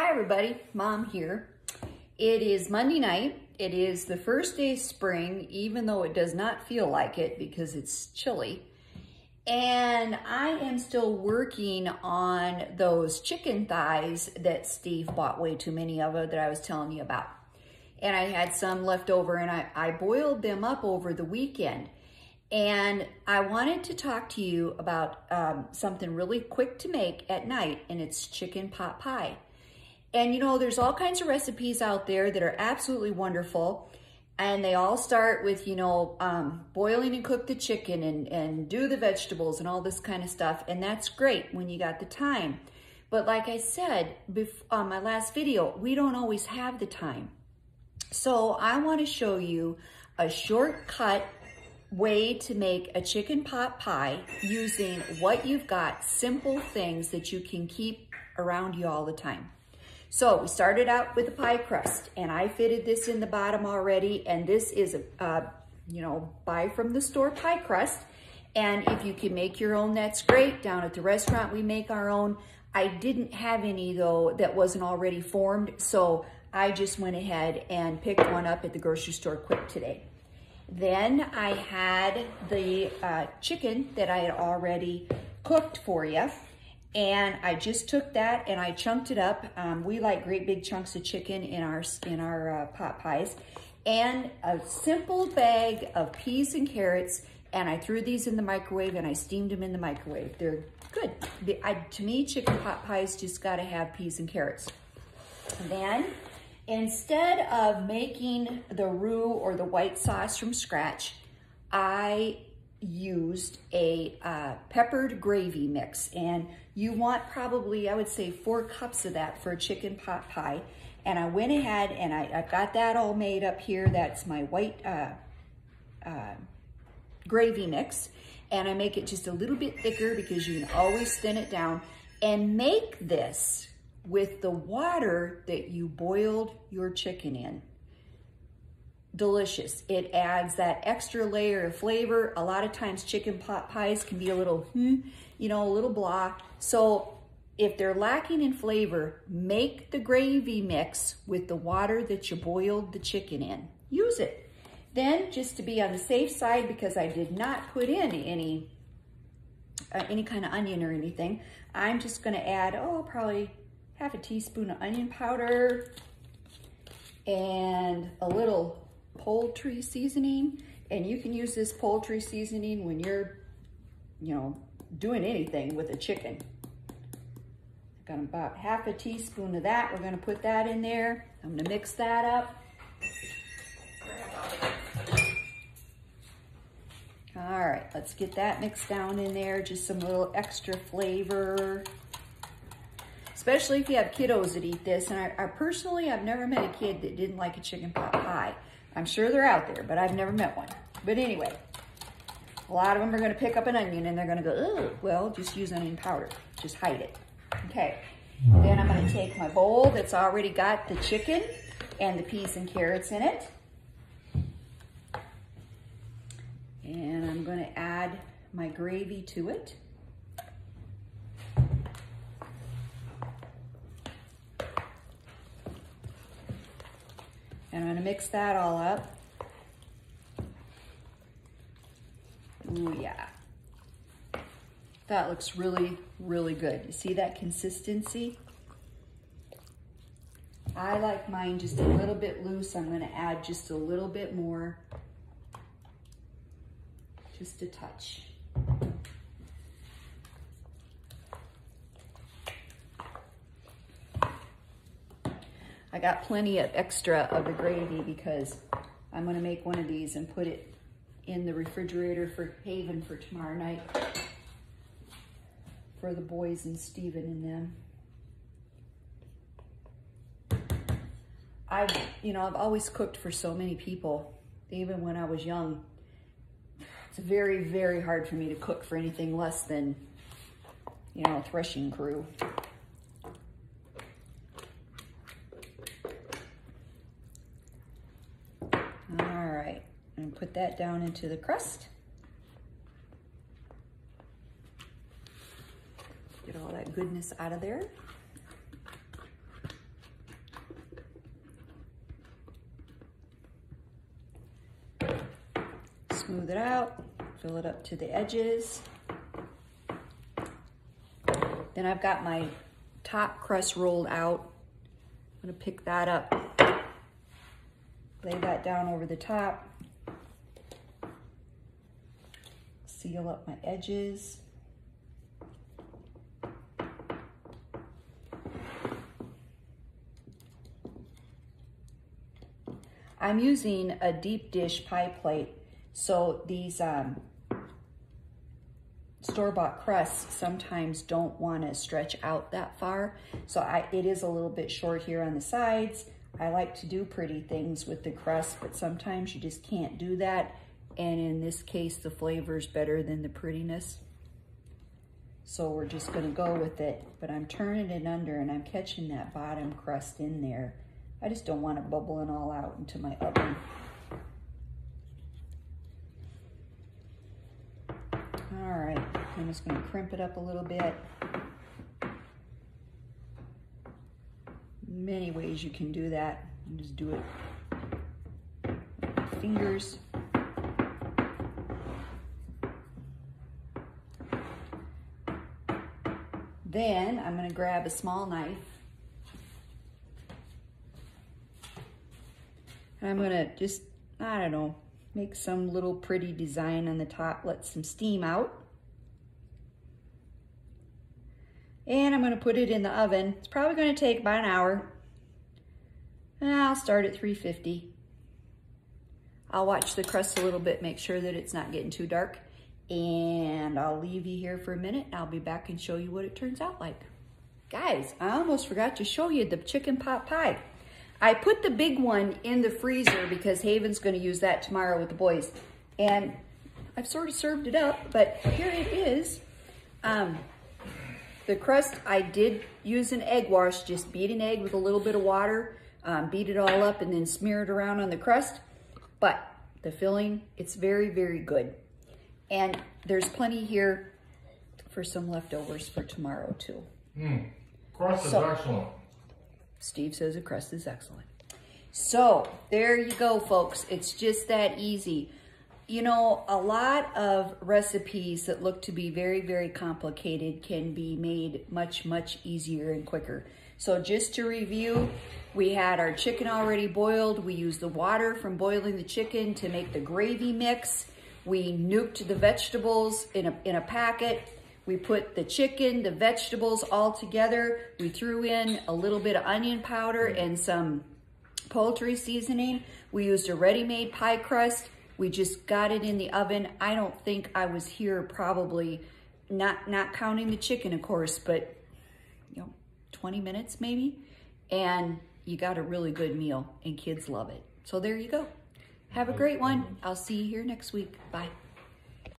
Hi everybody, Mom here. It is Monday night. It is the first day of spring, even though it does not feel like it because it's chilly. And I am still working on those chicken thighs that Steve bought way too many of that I was telling you about. And I had some left over and I boiled them up over the weekend. And I wanted to talk to you about something really quick to make at night, and it's chicken pot pie. And you know, there's all kinds of recipes out there that are absolutely wonderful. And they all start with, you know, boiling and cook the chicken and do the vegetables and all this kind of stuff. And that's great when you got the time. But like I said on my last video, we don't always have the time. So I want to show you a shortcut way to make a chicken pot pie using what you've got, simple things that you can keep around you all the time. So we started out with a pie crust, and I fitted this in the bottom already, and this is a, you know, buy from the store pie crust. And if you can make your own, that's great. Down at the restaurant, we make our own. I didn't have any though that wasn't already formed, so I just went ahead and picked one up at the grocery store quick today. Then I had the chicken that I had already cooked for you. And I just took that and I chunked it up. We like great big chunks of chicken in our pot pies. And a simple bag of peas and carrots. And I threw these in the microwave and I steamed them in the microwave. They're good. To me, chicken pot pies just gotta have peas and carrots. And then, instead of making the roux or the white sauce from scratch, I used a peppered gravy mix. And you want probably, I would say, 4 cups of that for a chicken pot pie. And I went ahead and I've got that all made up here. That's my white gravy mix. And I make it just a little bit thicker because you can always thin it down. And make this with the water that you boiled your chicken in. Delicious. It adds that extra layer of flavor. A lot of times chicken pot pies can be a little, you know, a little blah. So if they're lacking in flavor, make the gravy mix with the water that you boiled the chicken in. Use it. Then, just to be on the safe side, because I did not put in any kind of onion or anything, I'm just going to add, probably half a teaspoon of onion powder and a little poultry seasoning. And you can use this poultry seasoning when you're, you know, doing anything with a chicken. Got about half a teaspoon of that. We're gonna put that in there. I'm gonna mix that up. All right, let's get that mixed down in there. Just some little extra flavor. Especially if you have kiddos that eat this. And I personally, I've never met a kid that didn't like a chicken pot pie. I'm sure they're out there, but I've never met one. But anyway, a lot of them are gonna pick up an onion and they're gonna go, oh, well, just use onion powder. Just hide it. Okay, then I'm gonna take my bowl that's already got the chicken and the peas and carrots in it. And I'm gonna add my gravy to it. And I'm gonna mix that all up. Ooh, yeah. That looks really, really good. You see that consistency? I like mine just a little bit loose. I'm gonna add just a little bit more. Just a touch. I got plenty of extra of the gravy because I'm gonna make one of these and put it in the refrigerator for Haven for tomorrow night for the boys and Steven and them. I've always cooked for so many people, even when I was young. It's very, very hard for me to cook for anything less than, you know, a threshing crew. And put that down into the crust. Get all that goodness out of there. smooth it out, fill it up to the edges. Then I've got my top crust rolled out. I'm gonna pick that up, lay that down over the top, seal up my edges. I'm using a deep dish pie plate, so these store-bought crusts sometimes don't want to stretch out that far. So it is a little bit short here on the sides. I like to do pretty things with the crust, but sometimes you just can't do that. And in this case, the flavor is better than the prettiness. So we're just gonna go with it, but I'm turning it under and I'm catching that bottom crust in there. I just don't want it bubbling all out into my oven. All right, I'm just gonna crimp it up a little bit. Many ways you can do that. You just do it with my fingers. Then I'm gonna grab a small knife. And I'm gonna just, I don't know, make some little pretty design on the top, let some steam out. And I'm gonna put it in the oven. It's probably gonna take about an hour. And I'll start at 350. I'll watch the crust a little bit, make sure that it's not getting too dark. And I'll leave you here for a minute. I'll be back and show you what it turns out like. Guys, I almost forgot to show you the chicken pot pie. I put the big one in the freezer because Haven's gonna use that tomorrow with the boys. And I've sort of served it up, but here it is. The crust, I did use an egg wash, just beat an egg with a little bit of water, beat it all up and then smear it around on the crust. But the filling, it's very, very good. And there's plenty here for some leftovers for tomorrow too. Crust is excellent. Steve says the crust is excellent. So there you go, folks. It's just that easy. You know, a lot of recipes that look to be very, very complicated can be made much, much easier and quicker. So just to review, we had our chicken already boiled. We used the water from boiling the chicken to make the gravy mix. We nuked the vegetables in a packet. We put the chicken, the vegetables all together. We threw in a little bit of onion powder and some poultry seasoning. We used a ready-made pie crust. We just got it in the oven. I don't think I was here probably, not counting the chicken, of course, but 20 minutes maybe. And you got a really good meal and kids love it. So there you go. Have a great one. I'll see you here next week. Bye.